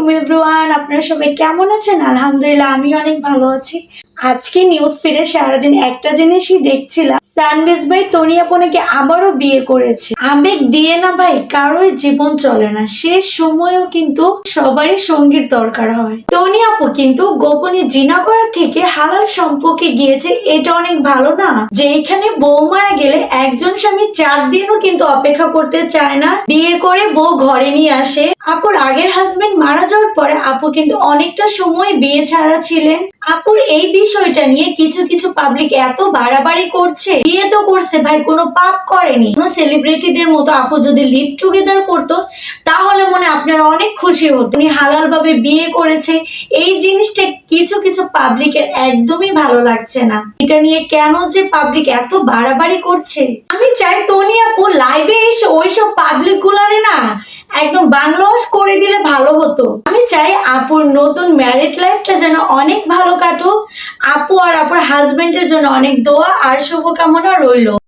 আলাইকুম এভরিওয়ান, আপনারা সবাই কেমন আছেন? আলহামদুলিল্লাহ আমি অনেক ভালো আছি। আজকে নিউজ ফিডে সারাদিন একটা জিনিসই দেখছিলাম, সানবিজ ভাই তনি আপু নাকি আবারও বিয়ে করেছে। আবেগ দিয়ে না ভাই কারোই জীবন চলে না, শেষ সময়ও কিন্তু সবারই সঙ্গীর দরকার হয়। তনি আপু কিন্তু গোপনে জিনা করার থেকে হালাল সম্পর্কে গিয়েছে, এটা অনেক ভালো না? যে এখানে বউ মারা গেলে একজন স্বামী 4 দিনও কিন্তু অপেক্ষা করতে চায় না, বিয়ে করে বউ ঘরে নিয়ে আসে। আপুর আগের হাজবেন্ড মারা যাওয়ার পরে আপু কিন্তু অনেকটা সময় বিয়ে ছাড়া ছিলেন। আপুর এই বিষয়টা নিয়ে কিছু কিছু পাবলিক এত বাড়াবাড়ি করছে, বিয়ে তো করছে ভাই, কোনো পাপ করেনি। কোনো সেলিব্রিটিদের মতো আপু যদি লিভ টুগেদার করতো তাহলে মনে আপনারা অনেক খুশি হতো। উনি হালাল ভাবে বিয়ে করেছে, এই জিনিসটা কিছু কিছু পাবলিকের একদমই ভালো লাগছে না। এটা নিয়ে কেন যে পাবলিক এত বাড়াবাড়ি করছে, আমি চাই তনি আপু লাইভে এসে ওইসব পাবলিক গুলারে না একদম বাংলাস করে দিলে ভালো হতো। আমি চাই আপুর নতুন ম্যারিড লাইফটা যেন অনেক ভালো কাটুক। আপু আর আপুর হাজবেন্ডের জন্য অনেক দোয়া আর শুভকামনা রইল।